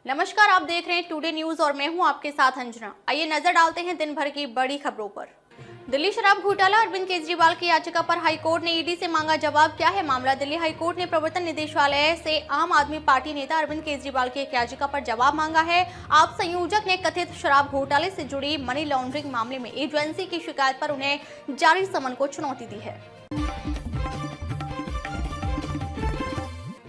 नमस्कार, आप देख रहे हैं टुडे न्यूज और मैं हूं आपके साथ अंजना। आइए नजर डालते हैं दिन भर की बड़ी खबरों पर। दिल्ली शराब घोटाला, अरविंद केजरीवाल की याचिका पर हाईकोर्ट ने ईडी से मांगा जवाब। क्या है मामला? दिल्ली हाईकोर्ट ने प्रवर्तन निदेशालय से आम आदमी पार्टी नेता अरविंद केजरीवाल की एक याचिका पर जवाब मांगा है। आप संयोजक ने कथित शराब घोटाले से जुड़ी मनी लॉन्ड्रिंग मामले में एजेंसी की शिकायत पर उन्हें जारी समन को चुनौती दी है।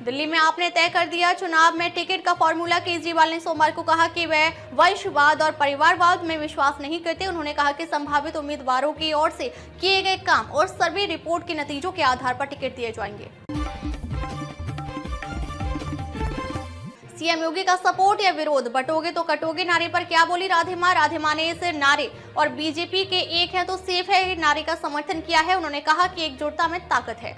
दिल्ली में आपने तय कर दिया, चुनाव में टिकट का फॉर्मूला। केजरीवाल ने सोमवार को कहा कि वह वंशवाद और परिवारवाद में विश्वास नहीं करते। उन्होंने कहा कि संभावित उम्मीदवारों की ओर से किए गए काम और सर्वे रिपोर्ट के नतीजों के आधार पर टिकट दिए जाएंगे। सीएम योगी का सपोर्ट या विरोध, बटोगे तो कटोगे नारे पर क्या बोली राधे मां ने इस नारे और बीजेपी के एक है तो सेफ है नारे का समर्थन किया है। उन्होंने कहा कि एकजुटता में ताकत है।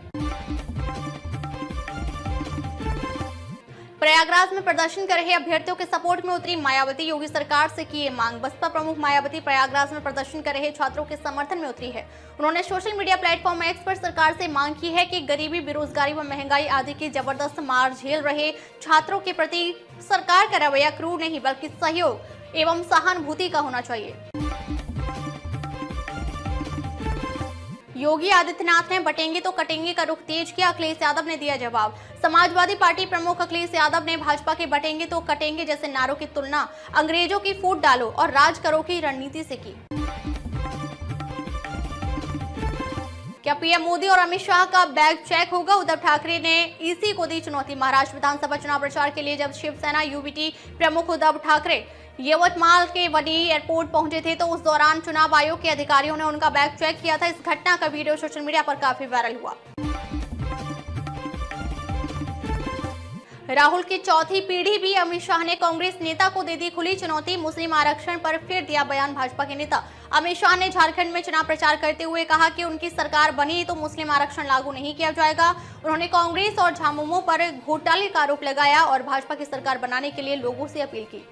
प्रयागराज में प्रदर्शन कर रहे अभ्यर्थियों के सपोर्ट में उतरी मायावती, योगी सरकार से की मांग। बसपा प्रमुख मायावती प्रयागराज में प्रदर्शन कर रहे छात्रों के समर्थन में उतरी है। उन्होंने सोशल मीडिया प्लेटफॉर्म एक्स पर सरकार से मांग की है कि गरीबी, बेरोजगारी व महंगाई आदि की जबरदस्त मार झेल रहे छात्रों के प्रति सरकार का रवैया क्रूर नहीं बल्कि सहयोग एवं सहानुभूति का होना चाहिए। योगी आदित्यनाथ ने बटेंगे तो कटेंगे का रुख तेज किया, अखिलेश यादव ने दिया जवाब। समाजवादी पार्टी प्रमुख अखिलेश यादव ने भाजपा के बटेंगे तो कटेंगे जैसे नारों की तुलना अंग्रेजों की फूट डालो और राज करो की रणनीति से की। क्या पीएम मोदी और अमित शाह का बैग चेक होगा? उद्धव ठाकरे ने ईसी को दी चुनौती। महाराष्ट्र विधानसभा चुनाव प्रचार के लिए जब शिवसेना यूबीटी प्रमुख उद्धव ठाकरे यवतमाल के वनी एयरपोर्ट पहुंचे थे तो उस दौरान चुनाव आयोग के अधिकारियों ने उनका बैग चेक किया था। इस घटना का वीडियो सोशल मीडिया पर काफी वायरल हुआ। राहुल की चौथी पीढ़ी भी, अमित शाह ने कांग्रेस नेता को दे दी खुली चुनौती। मुस्लिम आरक्षण पर फिर दिया बयान भाजपा के नेता अमित शाह ने झारखंड में चुनाव प्रचार करते हुए कहा कि उनकी सरकार बनी तो मुस्लिम आरक्षण लागू नहीं किया जाएगा। उन्होंने कांग्रेस और झामुमो पर घोटाले का आरोप लगाया और भाजपा की सरकार बनाने के लिए लोगों से अपील की।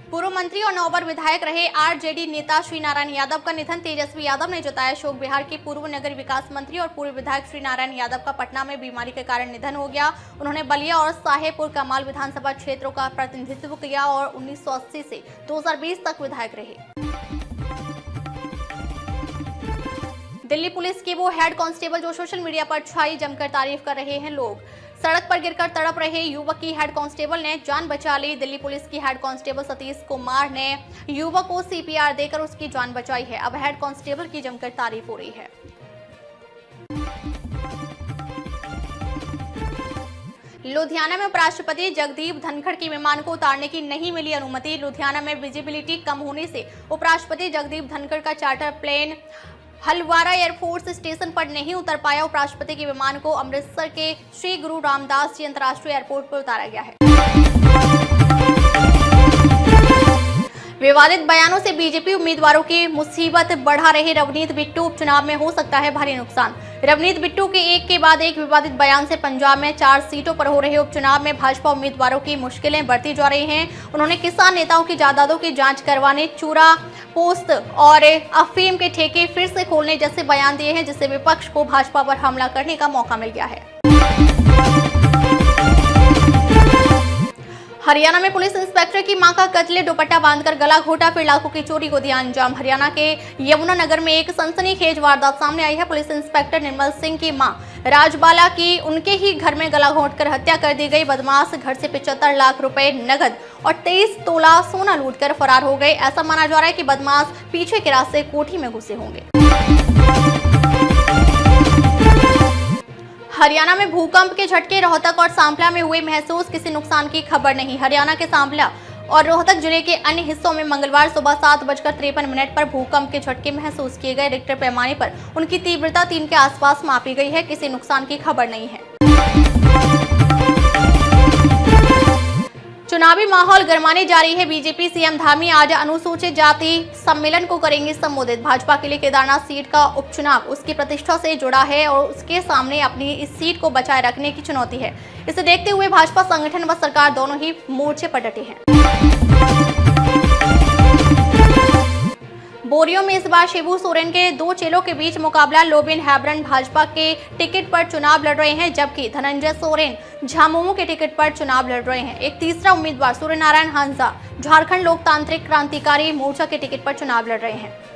पूर्व मंत्री और नौबर विधायक रहे आरजेडी नेता श्री नारायण यादव का निधन। तेजस्वी यादव ने जताया शोक। बिहार के पूर्व नगर विकास मंत्री और पूर्व विधायक श्री नारायण यादव का पटना में बीमारी के कारण निधन हो गया। उन्होंने बलिया और साहेबपुर कमाल विधानसभा क्षेत्रों का प्रतिनिधित्व किया और 1980 से 2020 तक विधायक रहे। दिल्ली पुलिस के वो हेड कांस्टेबल जो सोशल मीडिया पर छाई, जमकर तारीफ कर रहे हैं लोग। सड़क पर गिरकर तड़प रहे युवक की हेड कांस्टेबल ने जान बचा ली। दिल्ली पुलिस की हेड कांस्टेबल सतीश कुमार ने युवक को सीपीआर देकर उसकी जान बचाई है। अब हेड कांस्टेबल की जमकर तारीफ हो रही है। लुधियाना में उपराष्ट्रपति जगदीप धनखड़ के विमान को उतारने की नहीं मिली अनुमति। लुधियाना में विजिबिलिटी कम होने से उपराष्ट्रपति जगदीप धनखड़ का charter plane Halwara air force station पर नहीं उतर पाया। उपराष्ट्रपति के विमान को अमृतसर के श्री गुरु रामदास जी अंतर्राष्ट्रीय एयरपोर्ट पर उतारा गया है। विवादित बयानों से बीजेपी उम्मीदवारों की मुसीबत बढ़ा रहे रवनीत बिट्टू, उपचुनाव में हो सकता है भारी नुकसान। रवनीत बिट्टू के एक के बाद एक विवादित बयान से पंजाब में 4 सीटों पर हो रहे उपचुनाव में भाजपा उम्मीदवारों की मुश्किलें बढ़ती जा रही हैं। उन्होंने किसान नेताओं की जायदादों की जांच करवाने, चूरा पोस्त और अफीम के ठेके फिर से खोलने जैसे बयान दिए हैं, जिससे विपक्ष को भाजपा पर हमला करने का मौका मिल गया है। हरियाणा में पुलिस इंस्पेक्टर की मां का कत्ल, दुपट्टा बांधकर गला घोटा फिर लाखों की चोरी को दिया अंजाम। हरियाणा के यमुनानगर में एक सनसनीखेज वारदात सामने आई है। पुलिस इंस्पेक्टर निर्मल सिंह की मां राजबाला की उनके ही घर में गला घोंटकर हत्या कर दी गई। बदमाश घर से 75 लाख रुपए नगद और 23 तोला सोना लूटकर फरार हो गए। ऐसा माना जा रहा है कि बदमाश पीछे के रास्ते कोठी में घुसे होंगे। हरियाणा में भूकंप के झटके, रोहतक और सांपला में हुए महसूस, किसी नुकसान की खबर नहीं। हरियाणा के सांपला और रोहतक जिले के अन्य हिस्सों में मंगलवार सुबह 7:53 पर भूकंप के झटके महसूस किए गए। रिक्टर पैमाने पर उनकी तीव्रता 3 के आसपास मापी गई है। किसी नुकसान की खबर नहीं है। चुनावी माहौल गरमाने जारी है। बीजेपी सीएम धामी आज अनुसूचित जाति सम्मेलन को करेंगे संबोधित। भाजपा के लिए केदारनाथ सीट का उपचुनाव उसकी प्रतिष्ठा से जुड़ा है और उसके सामने अपनी इस सीट को बचाए रखने की चुनौती है। इसे देखते हुए भाजपा संगठन व सरकार दोनों ही मोर्चे पर डटे हैं। बोरियो में इस बार शिबू सोरेन के दो चेलों के बीच मुकाबला। लोबिन हैब्रन भाजपा के टिकट पर चुनाव लड़ रहे हैं, जबकि धनंजय सोरेन झामुमो के टिकट पर चुनाव लड़ रहे हैं। एक तीसरा उम्मीदवार सूर्यनारायण हांजा झारखंड लोकतांत्रिक क्रांतिकारी मोर्चा के टिकट पर चुनाव लड़ रहे हैं।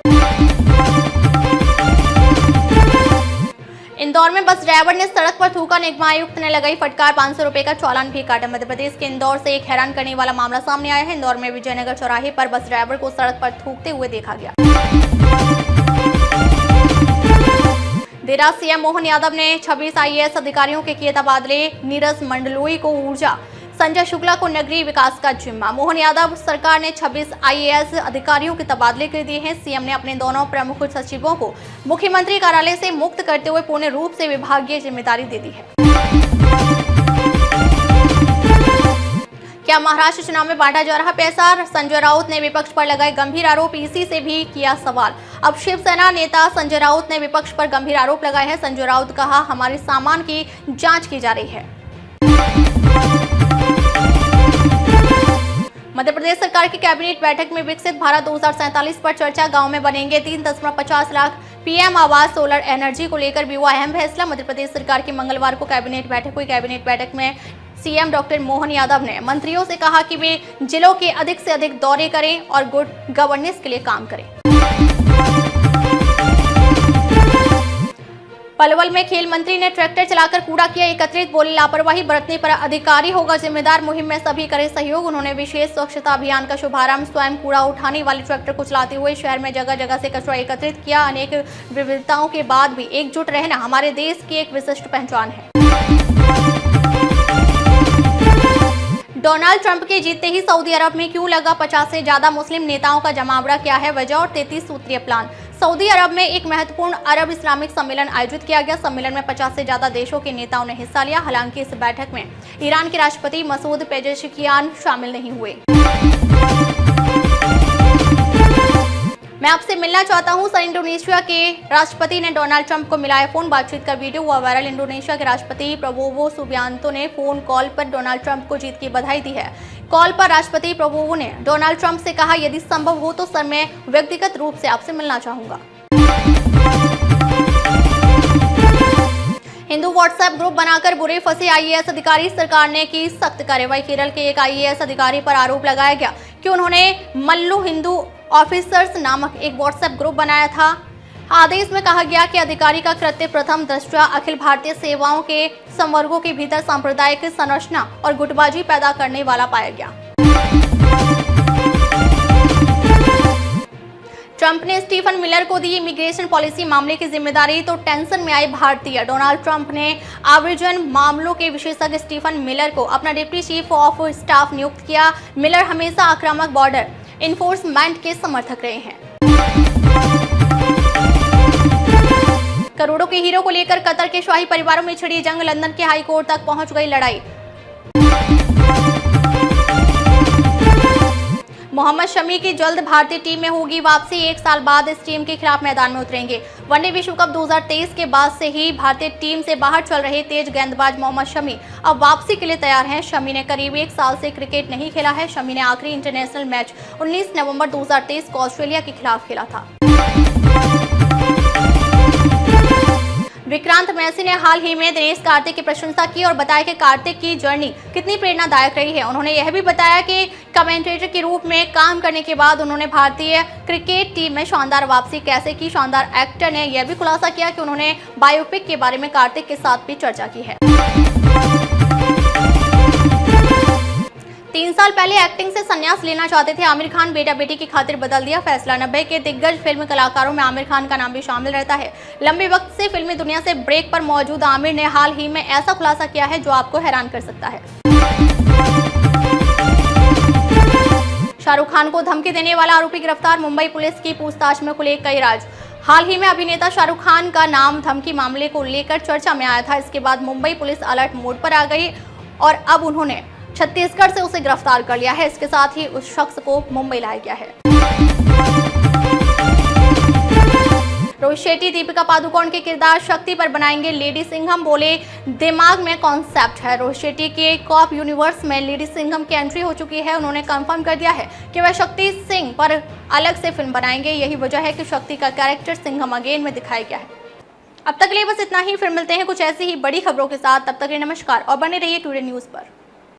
इंदौर में बस ड्राइवर ने सड़क पर थूका, निगम आयुक्त ने लगाई फटकार, 500 रुपए का चालान भी काटा। मध्य प्रदेश के इंदौर से एक हैरान करने वाला मामला सामने आया है। इंदौर में विजयनगर चौराहे पर बस ड्राइवर को सड़क पर थूकते हुए देखा गया। देर रात सीएम मोहन यादव ने 26 आईएएस अधिकारियों के किए तबादले। नीरज मंडलोई को ऊर्जा, संजय शुक्ला को नगरीय विकास का जिम्मा। मोहन यादव सरकार ने 26 आईएएस अधिकारियों के तबादले कर दिए हैं। सीएम ने अपने दोनों प्रमुख सचिवों को मुख्यमंत्री कार्यालय से मुक्त करते हुए पूर्ण रूप से विभागीय जिम्मेदारी दे दी है। क्या महाराष्ट्र चुनाव में बांटा जा रहा पैसा? संजय राउत ने विपक्ष पर लगाए गंभीर आरोप, ईसी से भी किया सवाल। अब शिवसेना नेता संजय राउत ने विपक्ष पर गंभीर आरोप लगाए हैं। संजय राउत कहा, हमारे सामान की जांच की जा रही है। मध्य प्रदेश सरकार की कैबिनेट बैठक में विकसित भारत 2047 पर चर्चा। गांव में बनेंगे 3.50 लाख पीएम आवास। सोलर एनर्जी को लेकर भी हुआ अहम फैसला। मध्य प्रदेश सरकार की मंगलवार को कैबिनेट बैठक हुई। कैबिनेट बैठक में सीएम डॉक्टर मोहन यादव ने मंत्रियों से कहा कि वे जिलों के अधिक से अधिक दौरे करें और गुड गवर्नेंस के लिए काम करें। पलवल में खेल मंत्री ने ट्रैक्टर चलाकर कूड़ा किया एकत्रित, बोले लापरवाही बरतने पर अधिकारी होगा जिम्मेदार। मुहिम में सभी करे सहयोग। उन्होंने विशेष स्वच्छता अभियान का शुभारंभ स्वयं कूड़ा उठाने वाले ट्रैक्टर को चलाते हुए शहर में जगह जगह से कचरा एकत्रित किया। अनेक विविधताओं के बाद भी एकजुट रहना हमारे देश की एक विशिष्ट पहचान है। डोनाल्ड ट्रंप के जीतते ही सऊदी अरब में क्यों लगा 50 से ज्यादा मुस्लिम नेताओं का जमावड़ा? क्या है वजह और 33 सूत्रीय प्लान? सऊदी अरब में एक महत्वपूर्ण अरब इस्लामिक सम्मेलन आयोजित किया गया। सम्मेलन में 50 से ज्यादा देशों के नेताओं ने हिस्सा लिया। हालांकि इस बैठक में ईरान के राष्ट्रपति मसूद पेजेशकियान शामिल नहीं हुए। मैं आपसे मिलना चाहता हूं। सर, इंडोनेशिया के राष्ट्रपति ने डोनाल्ड ट्रंप को मिलाया फोन, बातचीत का वीडियो हुआ वायरल। इंडोनेशिया के राष्ट्रपति प्रबोवो सुबियांतो ने फोन कॉल पर डोनाल्ड ट्रंप को जीत की बधाई दी है। कॉल पर राष्ट्रपति प्रबोवो ने डोनाल्ड ट्रंप से कहा, यदि संभव हो तो सर मैं व्यक्तिगत रूप से आपसे मिलना चाहूंगा। हिंदू व्हाट्सएप ग्रुप बनाकर बुरे फंसे आईएएस अधिकारी, सरकार ने की सख्त कार्रवाई। केरल के एक आईएएस अधिकारी पर आरोप लगाया गया कि उन्होंने मल्लू हिंदू ऑफिसर्स नामक एक व्हाट्सएप ग्रुप बनाया था। आदेश में कहा गया कि अधिकारी का कृत्य प्रथम दृष्टया अखिल भारतीय सेवाओं के संवर्गों के भीतर सांप्रदायिक संरचना और गुटबाजी पैदा करने वाला पाया गया। ट्रंप ने स्टीफन मिलर को दी इमिग्रेशन पॉलिसी मामले की जिम्मेदारी, तो टेंशन में आए भारतीय। डोनाल्ड ट्रंप ने आव्रजन मामलों के विशेषज्ञ स्टीफन मिलर को अपना डिप्टी चीफ ऑफ स्टाफ नियुक्त किया। मिलर हमेशा आक्रामक बॉर्डर इन्फोर्समेंट के समर्थक रहे हैं। करोड़ों के हीरो को लेकर कतर के शाही परिवारों में छिड़ी जंग, लंदन के हाई कोर्ट तक पहुंच गई लड़ाई। मोहम्मद शमी की जल्द भारतीय टीम में होगी वापसी, 1 साल बाद इस टीम के खिलाफ मैदान में उतरेंगे। वनडे विश्व कप 2023 के बाद से ही भारतीय टीम से बाहर चल रहे तेज गेंदबाज मोहम्मद शमी अब वापसी के लिए तैयार हैं। शमी ने करीब 1 साल से क्रिकेट नहीं खेला है। शमी ने आखिरी इंटरनेशनल मैच 19 नवंबर 2023 को ऑस्ट्रेलिया के खिलाफ खेला था। विक्रांत मैसी ने हाल ही में दिनेश कार्तिक की प्रशंसा की और बताया कि कार्तिक की जर्नी कितनी प्रेरणादायक रही है। उन्होंने यह भी बताया कि कमेंटेटर के रूप में काम करने के बाद उन्होंने भारतीय क्रिकेट टीम में शानदार वापसी कैसे की। शानदार एक्टर ने यह भी खुलासा किया कि उन्होंने बायोपिक के बारे में कार्तिक के साथ भी चर्चा की है। 3 साल पहले एक्टिंग से संन्यास लेना चाहते थे आमिर खान, बेटा बेटी की खातिर बदल दिया फैसला। 90 के दिग्गज फिल्म कलाकारों में आमिर खान का नाम भी शामिल रहता है। लंबे वक्त से फिल्मी दुनिया से ब्रेक पर मौजूद आमिर ने हाल ही में ऐसा खुलासा किया है जो आपको हैरान कर सकता है। शाहरुख खान को धमकी देने वाला आरोपी गिरफ्तार, मुंबई पुलिस की पूछताछ में खुले कई राज। हाल ही में अभिनेता शाहरुख खान का नाम धमकी मामले को लेकर चर्चा में आया था। इसके बाद मुंबई पुलिस अलर्ट मोड पर आ गई और अब उन्होंने छत्तीसगढ़ से उसे गिरफ्तार कर लिया है। इसके साथ ही उस शख्स को मुंबई लाया गया है। रोहित शेट्टी दीपिका पादुकोण के किरदार शक्ति पर बनाएंगे लेडी सिंघम, बोले दिमाग में कॉन्सेप्ट है। रोहित शेट्टी के कॉप यूनिवर्स में लेडी सिंघम की एंट्री हो चुकी है। उन्होंने कंफर्म कर दिया है कि वह शक्ति सिंह पर अलग से फिल्म बनाएंगे। यही वजह है कि शक्ति का कैरेक्टर सिंघम अगेन में दिखाया गया है। अब तक के लिए बस इतना ही, फिर मिलते हैं कुछ ऐसी ही बड़ी खबरों के साथ। तब तक के लिए नमस्कार और बने रहिए टुडे न्यूज पर।